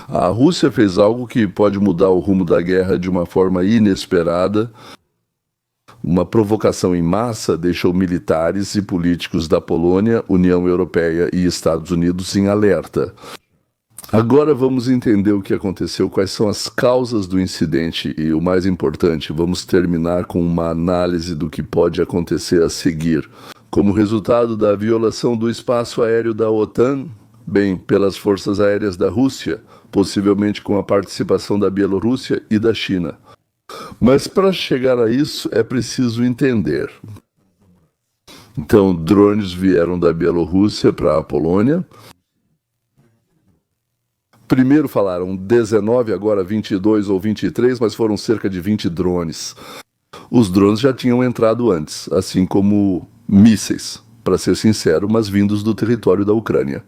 A Rússia fez algo que pode mudar o rumo da guerra de uma forma inesperada. Uma provocação em massa deixou militares e políticos da Polônia, União Europeia e Estados Unidos em alerta. Agora vamos entender o que aconteceu, quais são as causas do incidente e, o mais importante, vamos terminar com uma análise do que pode acontecer a seguir. Como resultado da violação do espaço aéreo da OTAN, pelas forças aéreas da Rússia, possivelmente com a participação da Bielorrússia e da China. Mas para chegar a isso é preciso entender. Então, drones vieram da Bielorrússia para a Polônia. Primeiro falaram 19, agora 22 ou 23, mas foram cerca de 20 drones. Os drones já tinham entrado antes, assim como mísseis, para ser sincero, mas vindos do território da Ucrânia.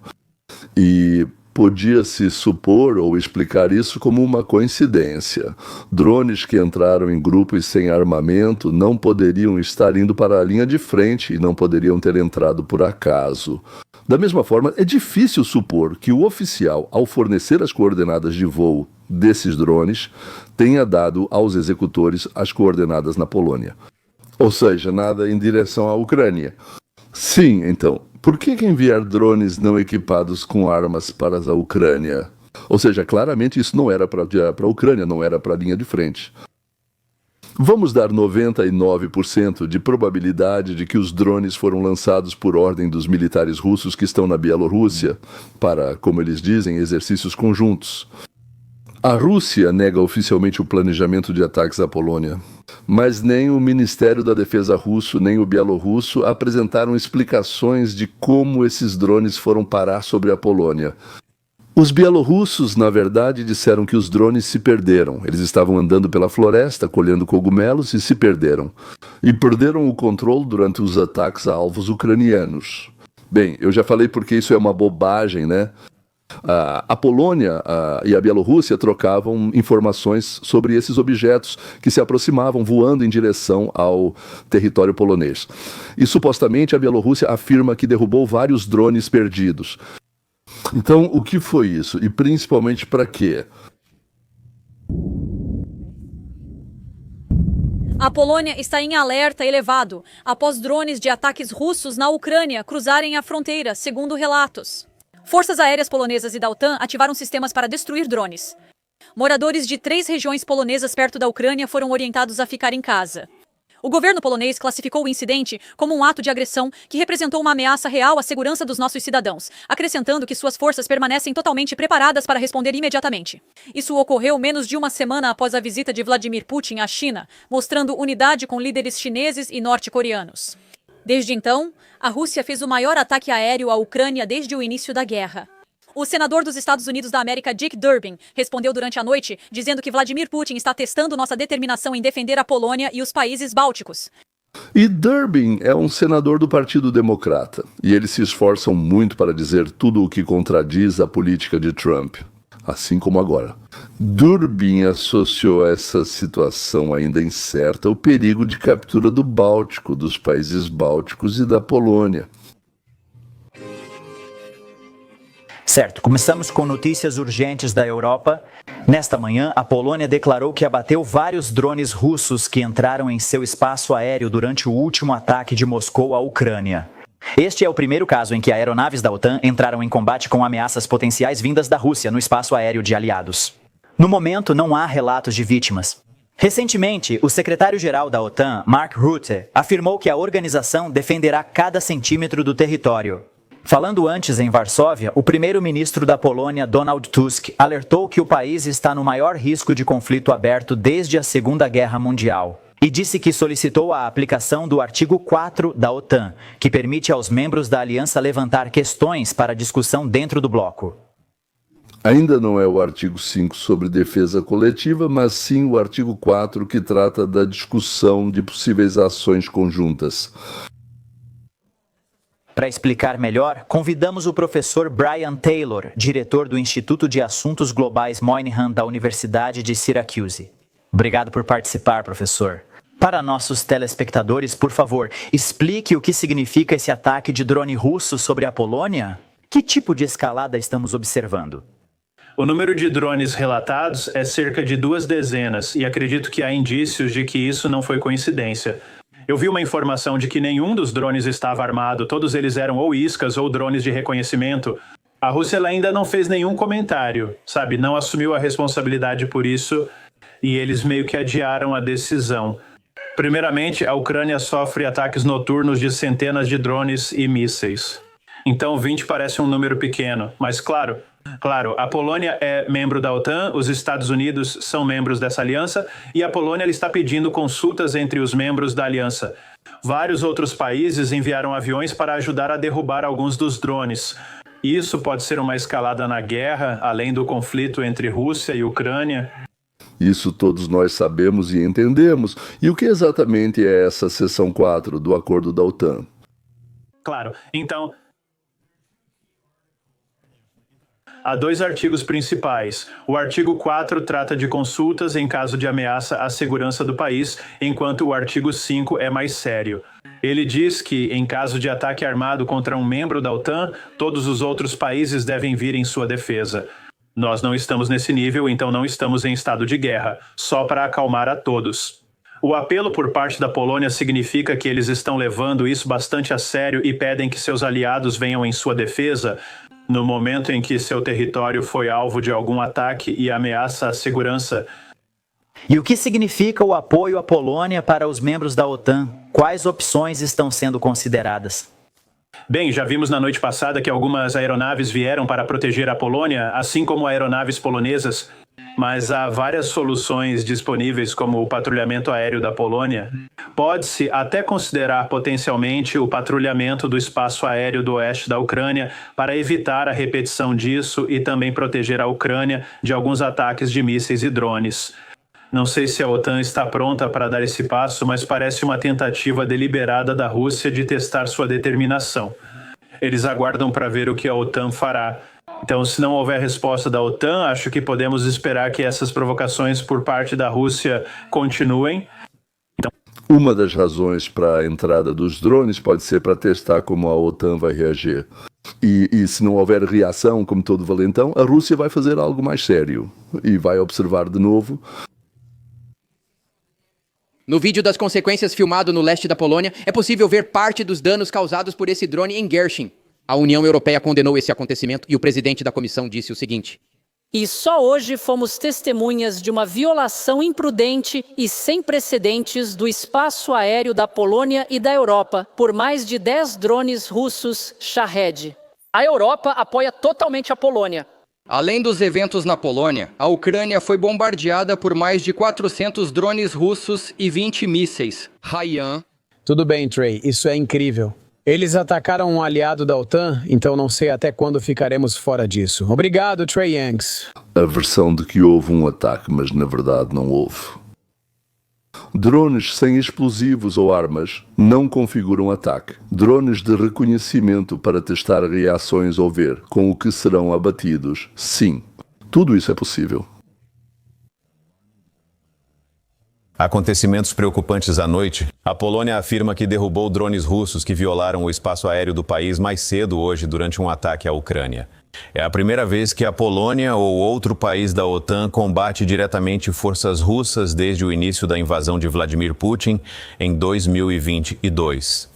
E podia-se supor ou explicar isso como uma coincidência. Drones que entraram em grupos sem armamento não poderiam estar indo para a linha de frente e não poderiam ter entrado por acaso. Da mesma forma, é difícil supor que o oficial, ao fornecer as coordenadas de voo desses drones, tenha dado aos executores as coordenadas na Polônia. Ou seja, nada em direção à Ucrânia. Sim, então, por que enviar drones não equipados com armas para a Ucrânia? Ou seja, claramente isso não era para a Ucrânia, não era para a linha de frente. Vamos dar 99% de probabilidade de que os drones foram lançados por ordem dos militares russos que estão na Bielorrússia para, como eles dizem, exercícios conjuntos. A Rússia nega oficialmente o planejamento de ataques à Polônia, mas nem o Ministério da Defesa russo nem o bielorrusso apresentaram explicações de como esses drones foram parar sobre a Polônia. Os bielorrussos, na verdade, disseram que os drones se perderam. Eles estavam andando pela floresta, colhendo cogumelos e se perderam. E perderam o controle durante os ataques a alvos ucranianos. Bem, eu já falei porque isso é uma bobagem, né? A Polônia e a Bielorrússia trocavam informações sobre esses objetos que se aproximavam voando em direção ao território polonês. E supostamente a Bielorrússia afirma que derrubou vários drones perdidos. Então, o que foi isso? E principalmente para quê? A Polônia está em alerta elevado após drones de ataques russos na Ucrânia cruzarem a fronteira, segundo relatos. Forças aéreas polonesas e da OTAN ativaram sistemas para destruir drones. Moradores de 3 regiões polonesas perto da Ucrânia foram orientados a ficar em casa. O governo polonês classificou o incidente como um ato de agressão que representou uma ameaça real à segurança dos nossos cidadãos, acrescentando que suas forças permanecem totalmente preparadas para responder imediatamente. Isso ocorreu menos de uma semana após a visita de Vladimir Putin à China, mostrando unidade com líderes chineses e norte-coreanos. Desde então, a Rússia fez o maior ataque aéreo à Ucrânia desde o início da guerra. O senador dos Estados Unidos da América, Dick Durbin, respondeu durante a noite, dizendo que Vladimir Putin está testando nossa determinação em defender a Polônia e os países bálticos. E Durbin é um senador do Partido Democrata, e eles se esforçam muito para dizer tudo o que contradiz a política de Trump, assim como agora. Durbin associou a essa situação ainda incerta o perigo de captura do Báltico, dos países bálticos e da Polônia. Certo, começamos com notícias urgentes da Europa. Nesta manhã, a Polônia declarou que abateu vários drones russos que entraram em seu espaço aéreo durante o último ataque de Moscou à Ucrânia. Este é o primeiro caso em que aeronaves da OTAN entraram em combate com ameaças potenciais vindas da Rússia no espaço aéreo de aliados. No momento, não há relatos de vítimas. Recentemente, o secretário-geral da OTAN, Mark Rutte, afirmou que a organização defenderá cada centímetro do território. Falando antes em Varsóvia, o primeiro-ministro da Polônia, Donald Tusk, alertou que o país está no maior risco de conflito aberto desde a Segunda Guerra Mundial e disse que solicitou a aplicação do artigo 4 da OTAN, que permite aos membros da aliança levantar questões para discussão dentro do bloco. Ainda não é o artigo 5 sobre defesa coletiva, mas sim o artigo 4 que trata da discussão de possíveis ações conjuntas. Para explicar melhor, convidamos o professor Brian Taylor, diretor do Instituto de Assuntos Globais Moynihan da Universidade de Syracuse. Obrigado por participar, professor. Para nossos telespectadores, por favor, explique o que significa esse ataque de drone russo sobre a Polônia? Que tipo de escalada estamos observando? O número de drones relatados é cerca de 2 dezenas e acredito que há indícios de que isso não foi coincidência. Eu vi uma informação de que nenhum dos drones estava armado, todos eles eram ou iscas ou drones de reconhecimento. A Rússia ela ainda não fez nenhum comentário, sabe? Não assumiu a responsabilidade por isso e eles meio que adiaram a decisão. Primeiramente, a Ucrânia sofre ataques noturnos de centenas de drones e mísseis. Então 20 parece um número pequeno, mas claro, a Polônia é membro da OTAN, os Estados Unidos são membros dessa aliança e a Polônia ela está pedindo consultas entre os membros da aliança. Vários outros países enviaram aviões para ajudar a derrubar alguns dos drones. Isso pode ser uma escalada na guerra, além do conflito entre Rússia e Ucrânia. Isso todos nós sabemos e entendemos. E o que exatamente é essa seção 4 do acordo da OTAN? Claro, então há 2 artigos principais. O artigo 4 trata de consultas em caso de ameaça à segurança do país, enquanto o artigo 5 é mais sério. Ele diz que, em caso de ataque armado contra um membro da OTAN, todos os outros países devem vir em sua defesa. Nós não estamos nesse nível, então não estamos em estado de guerra, só para acalmar a todos. O apelo por parte da Polônia significa que eles estão levando isso bastante a sério e pedem que seus aliados venham em sua defesa no momento em que seu território foi alvo de algum ataque e ameaça à segurança. E o que significa o apoio à Polônia para os membros da OTAN? Quais opções estão sendo consideradas? Bem, já vimos na noite passada que algumas aeronaves vieram para proteger a Polônia, assim como aeronaves polonesas, mas há várias soluções disponíveis, como o patrulhamento aéreo da Polônia. Pode-se até considerar potencialmente o patrulhamento do espaço aéreo do oeste da Ucrânia para evitar a repetição disso e também proteger a Ucrânia de alguns ataques de mísseis e drones. Não sei se a OTAN está pronta para dar esse passo, mas parece uma tentativa deliberada da Rússia de testar sua determinação. Eles aguardam para ver o que a OTAN fará. Então, se não houver resposta da OTAN, acho que podemos esperar que essas provocações por parte da Rússia continuem. Uma das razões para a entrada dos drones pode ser para testar como a OTAN vai reagir. E se não houver reação, como todo valentão, a Rússia vai fazer algo mais sério e vai observar de novo. No vídeo das consequências filmado no leste da Polônia, é possível ver parte dos danos causados por esse drone em Gershyn. A União Europeia condenou esse acontecimento e o presidente da comissão disse o seguinte: E só hoje fomos testemunhas de uma violação imprudente e sem precedentes do espaço aéreo da Polônia e da Europa por mais de 10 drones russos Shahed. A Europa apoia totalmente a Polônia. Além dos eventos na Polônia, a Ucrânia foi bombardeada por mais de 400 drones russos e 20 mísseis. Ryan. Tudo bem, Trey, isso é incrível. Eles atacaram um aliado da OTAN, então não sei até quando ficaremos fora disso. Obrigado, Trey Yanks. A versão de que houve um ataque, mas na verdade não houve. Drones sem explosivos ou armas não configuram ataque. Drones de reconhecimento para testar reações ou ver com o que serão abatidos, sim. Tudo isso é possível. Acontecimentos preocupantes à noite. A Polônia afirma que derrubou drones russos que violaram o espaço aéreo do país mais cedo hoje durante um ataque à Ucrânia. É a primeira vez que a Polônia ou outro país da OTAN combate diretamente forças russas desde o início da invasão de Vladimir Putin em 2022.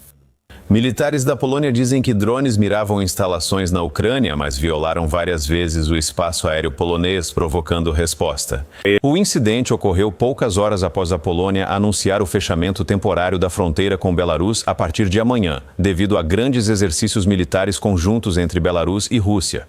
Militares da Polônia dizem que drones miravam instalações na Ucrânia, mas violaram várias vezes o espaço aéreo polonês, provocando resposta. O incidente ocorreu poucas horas após a Polônia anunciar o fechamento temporário da fronteira com Belarus a partir de amanhã, devido a grandes exercícios militares conjuntos entre Belarus e Rússia.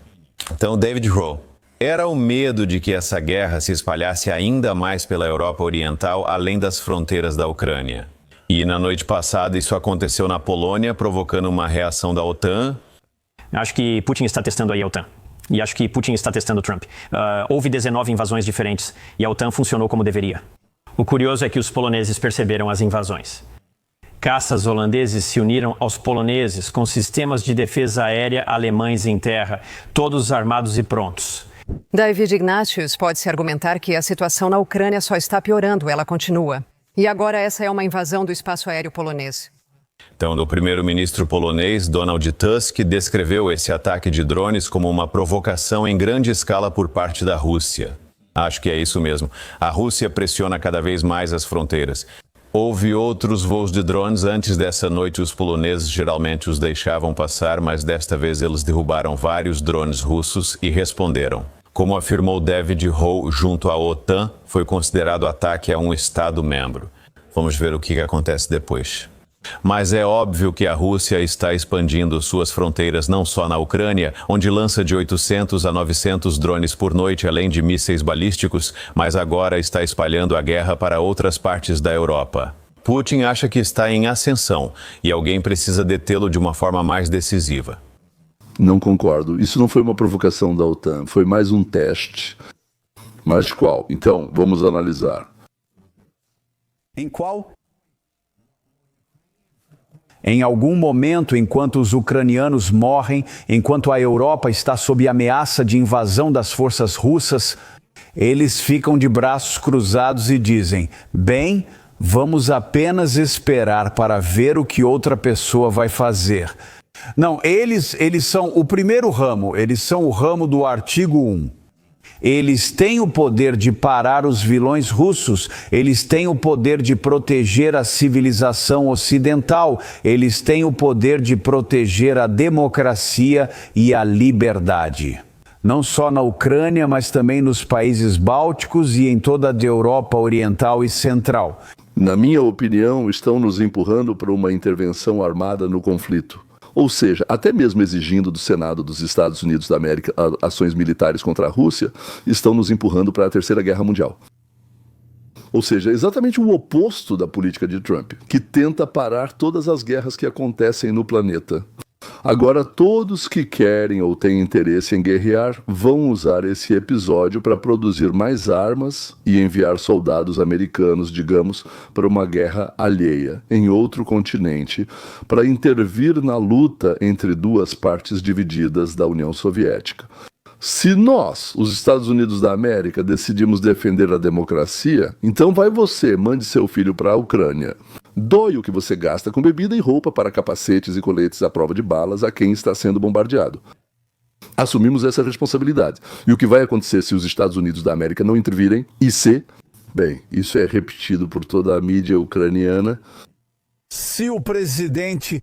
Então, David Rowe. Era o medo de que essa guerra se espalhasse ainda mais pela Europa Oriental, além das fronteiras da Ucrânia. E na noite passada isso aconteceu na Polônia, provocando uma reação da OTAN. Acho que Putin está testando aí a OTAN. E acho que Putin está testando Trump. Houve 19 invasões diferentes e a OTAN funcionou como deveria. O curioso é que os poloneses perceberam as invasões. Caças holandeses se uniram aos poloneses com sistemas de defesa aérea alemães em terra, todos armados e prontos. David Ignatius pode-se argumentar que a situação na Ucrânia só está piorando, ela continua. E agora essa é uma invasão do espaço aéreo polonês. Então, o primeiro-ministro polonês, Donald Tusk, descreveu esse ataque de drones como uma provocação em grande escala por parte da Rússia. Acho que é isso mesmo. A Rússia pressiona cada vez mais as fronteiras. Houve outros voos de drones antes dessa noite. Os poloneses geralmente os deixavam passar, mas desta vez eles derrubaram vários drones russos e responderam. Como afirmou David Ho, junto à OTAN, foi considerado ataque a um Estado-membro. Vamos ver o que acontece depois. Mas é óbvio que a Rússia está expandindo suas fronteiras não só na Ucrânia, onde lança de 800 a 900 drones por noite, além de mísseis balísticos, mas agora está espalhando a guerra para outras partes da Europa. Putin acha que está em ascensão e alguém precisa detê-lo de uma forma mais decisiva. Não concordo. Isso não foi uma provocação da OTAN, foi mais um teste. Mas qual? Então, vamos analisar. Em qual? Em algum momento, enquanto os ucranianos morrem, enquanto a Europa está sob ameaça de invasão das forças russas, eles ficam de braços cruzados e dizem: bem, vamos apenas esperar para ver o que outra pessoa vai fazer. Não, eles são o primeiro ramo, eles são o ramo do artigo 1. Eles têm o poder de parar os vilões russos, eles têm o poder de proteger a civilização ocidental, eles têm o poder de proteger a democracia e a liberdade. Não só na Ucrânia, mas também nos países bálticos e em toda a Europa Oriental e Central. Na minha opinião, estão nos empurrando para uma intervenção armada no conflito. Ou seja, até mesmo exigindo do Senado dos Estados Unidos da América ações militares contra a Rússia, estão nos empurrando para a Terceira Guerra Mundial. Ou seja, exatamente o oposto da política de Trump, que tenta parar todas as guerras que acontecem no planeta. Agora, todos que querem ou têm interesse em guerrear vão usar esse episódio para produzir mais armas e enviar soldados americanos, digamos, para uma guerra alheia, em outro continente, para intervir na luta entre duas partes divididas da União Soviética. Se nós, os Estados Unidos da América, decidimos defender a democracia, então vai você, mande seu filho para a Ucrânia. Doe o que você gasta com bebida e roupa para capacetes e coletes à prova de balas a quem está sendo bombardeado. Assumimos essa responsabilidade. E o que vai acontecer se os Estados Unidos da América não intervirem? E se? Bem, isso é repetido por toda a mídia ucraniana. Se o presidente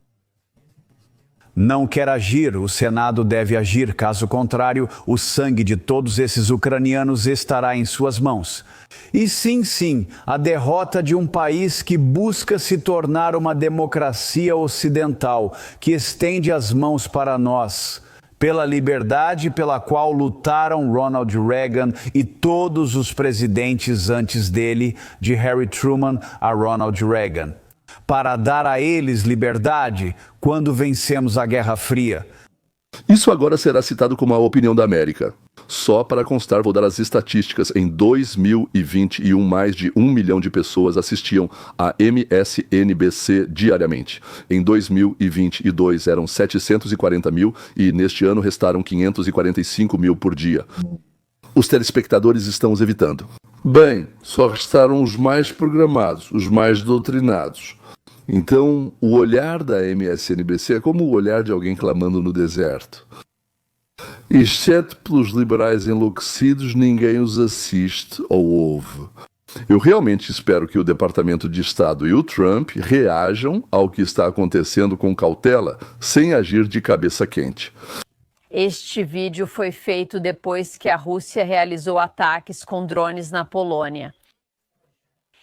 não quer agir, o Senado deve agir. Caso contrário, o sangue de todos esses ucranianos estará em suas mãos. E sim, a derrota de um país que busca se tornar uma democracia ocidental, que estende as mãos para nós, pela liberdade pela qual lutaram Ronald Reagan e todos os presidentes antes dele, de Harry Truman a Ronald Reagan. Para dar a eles liberdade quando vencemos a Guerra Fria. Isso agora será citado como a opinião da América. Só para constar, vou dar as estatísticas. Em 2021, mais de 1 milhão de pessoas assistiam a MSNBC diariamente. Em 2022, eram 740 mil e neste ano restaram 545 mil por dia. Os telespectadores estão os evitando. Bem, só restaram os mais programados, os mais doutrinados. Então, o olhar da MSNBC é como o olhar de alguém clamando no deserto. Exceto pelos liberais enlouquecidos, ninguém os assiste ou ouve. Eu realmente espero que o Departamento de Estado e o Trump reajam ao que está acontecendo com cautela, sem agir de cabeça quente. Este vídeo foi feito depois que a Rússia realizou ataques com drones na Polônia.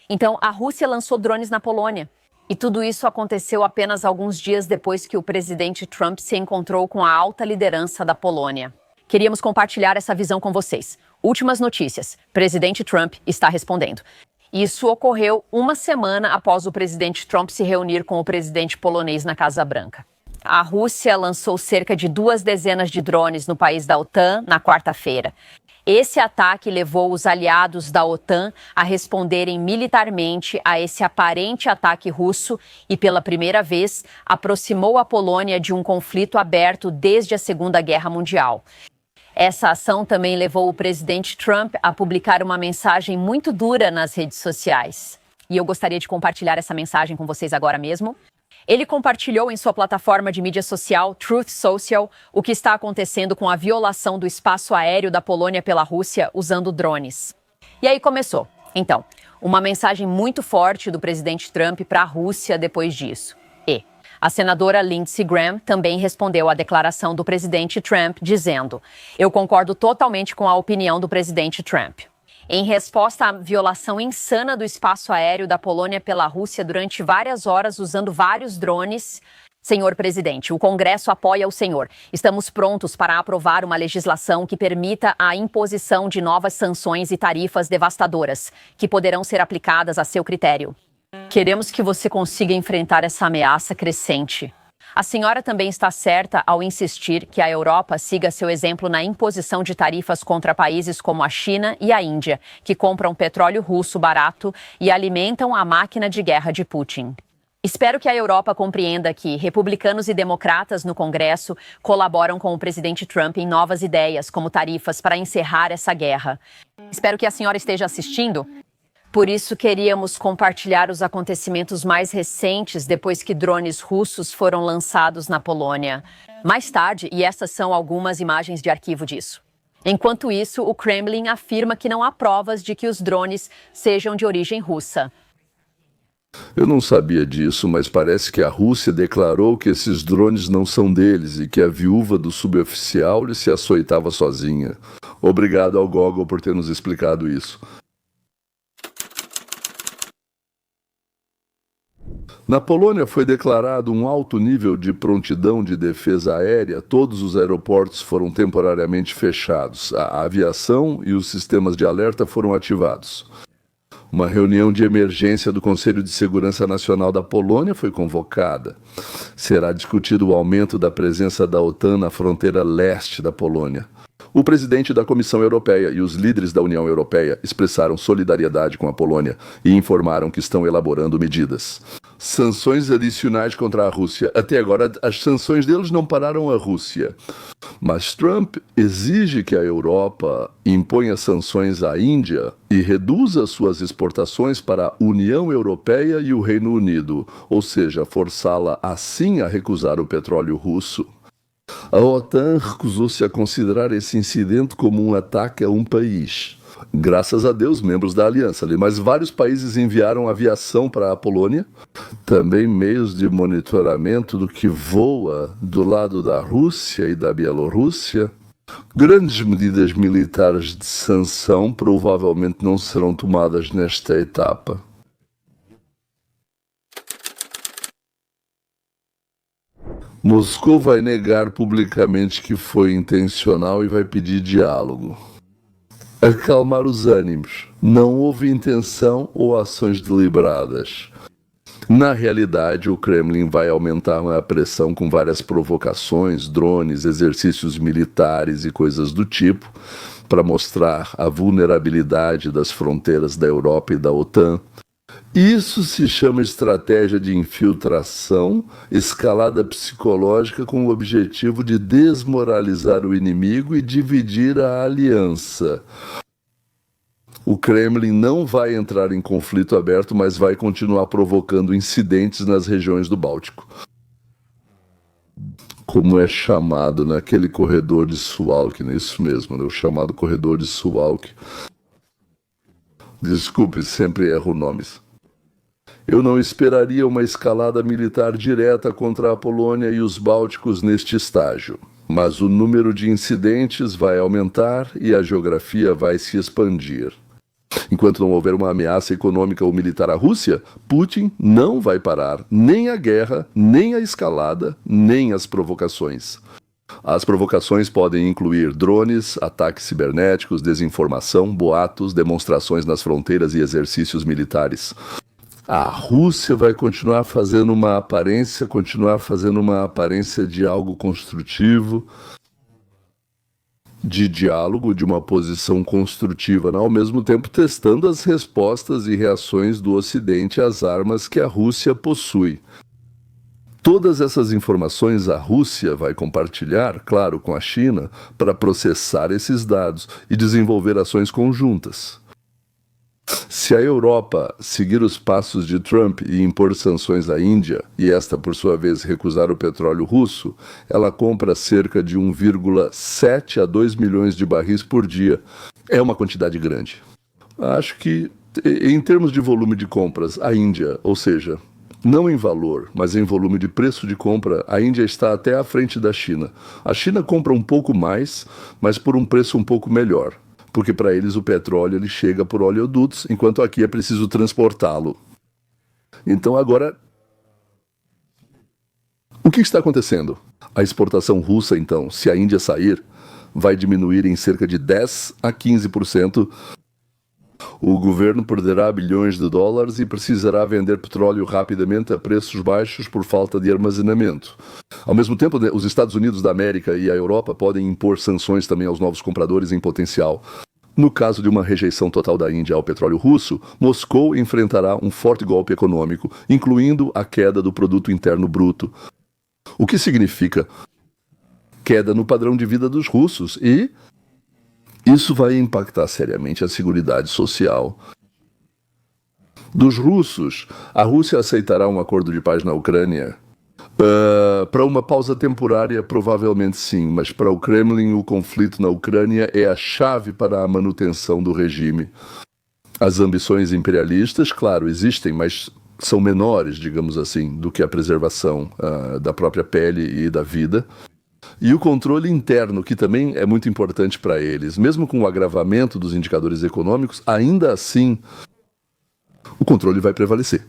Então, a Rússia lançou drones na Polônia. E tudo isso aconteceu apenas alguns dias depois que o presidente Trump se encontrou com a alta liderança da Polônia. Queríamos compartilhar essa visão com vocês. Últimas notícias. Presidente Trump está respondendo. Isso ocorreu uma semana após o presidente Trump se reunir com o presidente polonês na Casa Branca. A Rússia lançou cerca de 2 dezenas de drones no país da OTAN na quarta-feira. Esse ataque levou os aliados da OTAN a responderem militarmente a esse aparente ataque russo e, pela primeira vez, aproximou a Polônia de um conflito aberto desde a Segunda Guerra Mundial. Essa ação também levou o presidente Trump a publicar uma mensagem muito dura nas redes sociais. E eu gostaria de compartilhar essa mensagem com vocês agora mesmo. Ele compartilhou em sua plataforma de mídia social, Truth Social, o que está acontecendo com a violação do espaço aéreo da Polônia pela Rússia usando drones. E aí começou. Então, uma mensagem muito forte do presidente Trump para a Rússia depois disso. E a senadora Lindsey Graham também respondeu à declaração do presidente Trump, dizendo: "Eu concordo totalmente com a opinião do presidente Trump." Em resposta à violação insana do espaço aéreo da Polônia pela Rússia durante várias horas usando vários drones, senhor presidente, o Congresso apoia o senhor. Estamos prontos para aprovar uma legislação que permita a imposição de novas sanções e tarifas devastadoras, que poderão ser aplicadas a seu critério. Queremos que você consiga enfrentar essa ameaça crescente. A senhora também está certa ao insistir que a Europa siga seu exemplo na imposição de tarifas contra países como a China e a Índia, que compram petróleo russo barato e alimentam a máquina de guerra de Putin. Espero que a Europa compreenda que republicanos e democratas no Congresso colaboram com o presidente Trump em novas ideias, como tarifas para encerrar essa guerra. Espero que a senhora esteja assistindo. Por isso, queríamos compartilhar os acontecimentos mais recentes depois que drones russos foram lançados na Polônia. Mais tarde, e essas são algumas imagens de arquivo disso. Enquanto isso, o Kremlin afirma que não há provas de que os drones sejam de origem russa. Eu não sabia disso, mas parece que a Rússia declarou que esses drones não são deles e que a viúva do suboficial lhe se açoitava sozinha. Obrigado ao Gogol por ter nos explicado isso. Na Polônia foi declarado um alto nível de prontidão de defesa aérea. Todos os aeroportos foram temporariamente fechados. A aviação e os sistemas de alerta foram ativados. Uma reunião de emergência do Conselho de Segurança Nacional da Polônia foi convocada. Será discutido o aumento da presença da OTAN na fronteira leste da Polônia. O presidente da Comissão Europeia e os líderes da União Europeia expressaram solidariedade com a Polônia e informaram que estão elaborando medidas. Sanções adicionais contra a Rússia. Até agora, as sanções deles não pararam a Rússia. Mas Trump exige que a Europa imponha sanções à Índia e reduza suas exportações para a União Europeia e o Reino Unido, ou seja, forçá-la assim a recusar o petróleo russo. A OTAN recusou-se a considerar esse incidente como um ataque a um país. Graças a Deus, membros da aliança ali, mas vários países enviaram aviação para a Polônia, também meios de monitoramento do que voa do lado da Rússia e da Bielorrússia. Grandes medidas militares de sanção provavelmente não serão tomadas nesta etapa. Moscou vai negar publicamente que foi intencional e vai pedir diálogo. Acalmar os ânimos. Não houve intenção ou ações deliberadas. Na realidade, o Kremlin vai aumentar a pressão com várias provocações, drones, exercícios militares e coisas do tipo, para mostrar a vulnerabilidade das fronteiras da Europa e da OTAN. Isso se chama estratégia de infiltração, escalada psicológica com o objetivo de desmoralizar o inimigo e dividir a aliança. O Kremlin não vai entrar em conflito aberto, mas vai continuar provocando incidentes nas regiões do Báltico. Como é chamado naquele corredor de Suwałki, é isso mesmo, o chamado corredor de Suwałki. Desculpe, sempre erro nomes. Eu não esperaria uma escalada militar direta contra a Polônia e os Bálticos neste estágio, mas o número de incidentes vai aumentar e a geografia vai se expandir. Enquanto não houver uma ameaça econômica ou militar à Rússia, Putin não vai parar nem a guerra, nem a escalada, nem as provocações. As provocações podem incluir drones, ataques cibernéticos, desinformação, boatos, demonstrações nas fronteiras e exercícios militares. A Rússia vai continuar fazendo uma aparência de algo construtivo, de diálogo, de uma posição construtiva, ao mesmo tempo testando as respostas e reações do Ocidente às armas que a Rússia possui. Todas essas informações a Rússia vai compartilhar, claro, com a China, para processar esses dados e desenvolver ações conjuntas. Se a Europa seguir os passos de Trump e impor sanções à Índia, e esta, por sua vez, recusar o petróleo russo, ela compra cerca de 1,7 a 2 milhões de barris por dia. É uma quantidade grande. Acho que, em termos de volume de compras, a Índia, ou seja, não em valor, mas em volume de preço de compra, a Índia está até à frente da China. A China compra um pouco mais, mas por um preço um pouco melhor. Porque para eles o petróleo ele chega por oleodutos, enquanto aqui é preciso transportá-lo. Então agora, o que está acontecendo? A exportação russa, então, se a Índia sair, vai diminuir em cerca de 10 a 15%. O governo perderá bilhões de dólares e precisará vender petróleo rapidamente a preços baixos por falta de armazenamento. Ao mesmo tempo, os Estados Unidos da América e a Europa podem impor sanções também aos novos compradores em potencial. No caso de uma rejeição total da Índia ao petróleo russo, Moscou enfrentará um forte golpe econômico, incluindo a queda do produto interno bruto. O que significa queda no padrão de vida dos russos e isso vai impactar seriamente a seguridade social dos russos. A Rússia aceitará um acordo de paz na Ucrânia? Para uma pausa temporária, provavelmente sim, mas para o Kremlin o conflito na Ucrânia é a chave para a manutenção do regime. As ambições imperialistas, claro, existem, mas são menores, digamos assim, do que a preservação da própria pele e da vida. E o controle interno, que também é muito importante para eles. Mesmo com o agravamento dos indicadores econômicos, ainda assim, o controle vai prevalecer.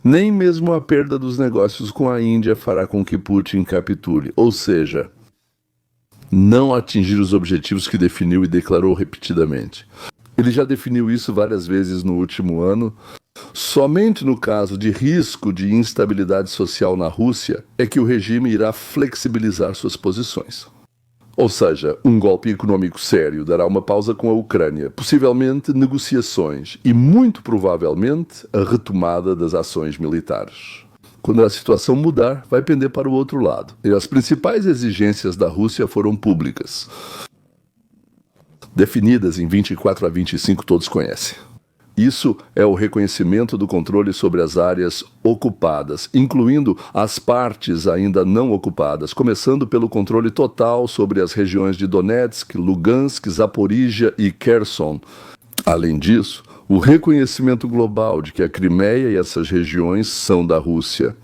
Nem mesmo a perda dos negócios com a Índia fará com que Putin capitule. Ou seja, não atingir os objetivos que definiu e declarou repetidamente. Ele já definiu isso várias vezes no último ano. Somente no caso de risco de instabilidade social na Rússia é que o regime irá flexibilizar suas posições. Ou seja, um golpe econômico sério dará uma pausa com a Ucrânia, possivelmente negociações e, muito provavelmente, a retomada das ações militares. Quando a situação mudar, vai pender para o outro lado. E as principais exigências da Rússia foram públicas. Definidas em 24 a 25, todos conhecem. Isso é o reconhecimento do controle sobre as áreas ocupadas, incluindo as partes ainda não ocupadas, começando pelo controle total sobre as regiões de Donetsk, Lugansk, Zaporíjia e Kherson. Além disso, o reconhecimento global de que a Crimeia e essas regiões são da Rússia.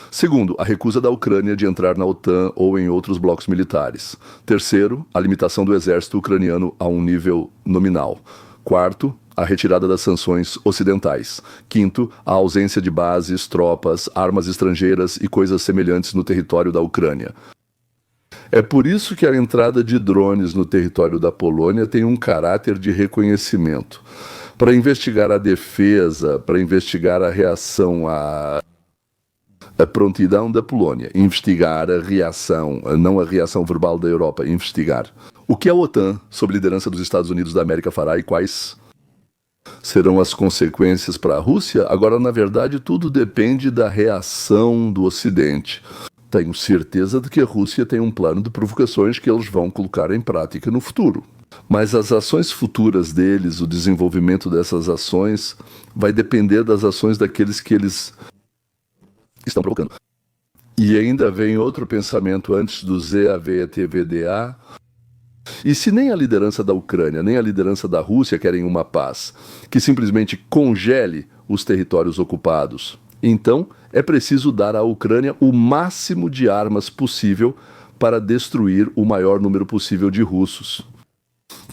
Segundo, a recusa da Ucrânia de entrar na OTAN ou em outros blocos militares. Terceiro, a limitação do exército ucraniano a um nível nominal. Quarto, a retirada das sanções ocidentais. Quinto, a ausência de bases, tropas, armas estrangeiras e coisas semelhantes no território da Ucrânia. É por isso que a entrada de drones no território da Polônia tem um caráter de reconhecimento. Para investigar a defesa, para investigar a reação a prontidão da Polônia, investigar a reação, não a reação verbal da Europa, investigar. O que a OTAN, sob liderança dos Estados Unidos da América, fará e quais serão as consequências para a Rússia? Agora, na verdade, tudo depende da reação do Ocidente. Tenho certeza de que a Rússia tem um plano de provocações que eles vão colocar em prática no futuro. Mas as ações futuras deles, o desenvolvimento dessas ações, vai depender das ações daqueles que eles estão provocando. E ainda vem outro pensamento antes do ZAVTVDA. E se nem a liderança da Ucrânia, nem a liderança da Rússia querem uma paz que simplesmente congele os territórios ocupados, então é preciso dar à Ucrânia o máximo de armas possível para destruir o maior número possível de russos.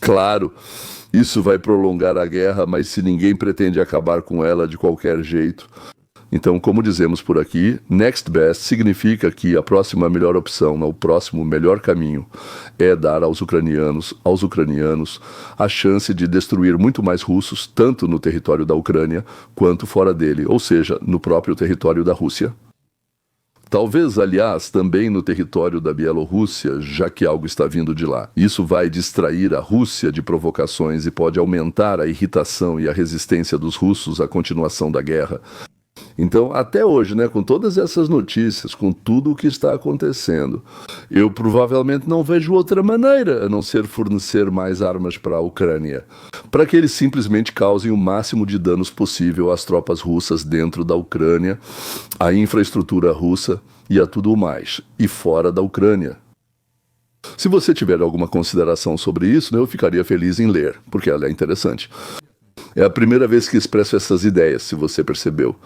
Claro, isso vai prolongar a guerra, mas se ninguém pretende acabar com ela de qualquer jeito, então, como dizemos por aqui, next best significa que a próxima melhor opção, o próximo melhor caminho é dar aos ucranianos, a chance de destruir muito mais russos, tanto no território da Ucrânia quanto fora dele, ou seja, no próprio território da Rússia. Talvez, aliás, também no território da Bielorrússia, já que algo está vindo de lá. Isso vai distrair a Rússia de provocações e pode aumentar a irritação e a resistência dos russos à continuação da guerra. Então, até hoje, né, com todas essas notícias, com tudo o que está acontecendo, eu provavelmente não vejo outra maneira a não ser fornecer mais armas para a Ucrânia, para que eles simplesmente causem o máximo de danos possível às tropas russas dentro da Ucrânia, à infraestrutura russa e a tudo mais, e fora da Ucrânia. Se você tiver alguma consideração sobre isso, né, eu ficaria feliz em ler, porque ela é interessante. É a primeira vez que expresso essas ideias, se você percebeu.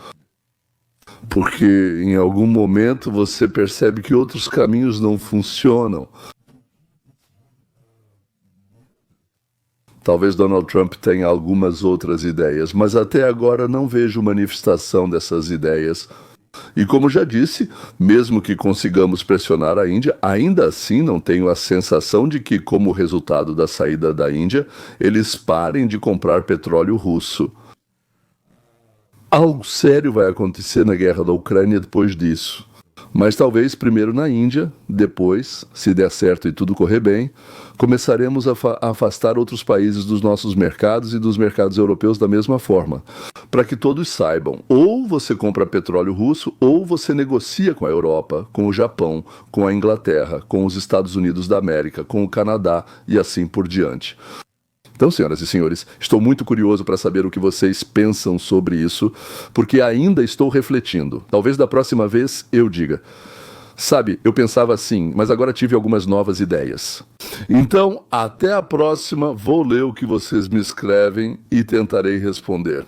Porque em algum momento você percebe que outros caminhos não funcionam. Talvez Donald Trump tenha algumas outras ideias, mas até agora não vejo manifestação dessas ideias. E como já disse, mesmo que consigamos pressionar a Índia, ainda assim não tenho a sensação de que, como resultado da saída da Índia, eles parem de comprar petróleo russo. Algo sério vai acontecer na guerra da Ucrânia depois disso. Mas talvez primeiro na Índia, depois, se der certo e tudo correr bem, começaremos a afastar outros países dos nossos mercados e dos mercados europeus da mesma forma, para que todos saibam, ou você compra petróleo russo, ou você negocia com a Europa, com o Japão, com a Inglaterra, com os Estados Unidos da América, com o Canadá e assim por diante. Então, senhoras e senhores, estou muito curioso para saber o que vocês pensam sobre isso, porque ainda estou refletindo. Talvez da próxima vez eu diga: sabe, eu pensava assim, mas agora tive algumas novas ideias. Então, até a próxima, vou ler o que vocês me escrevem e tentarei responder.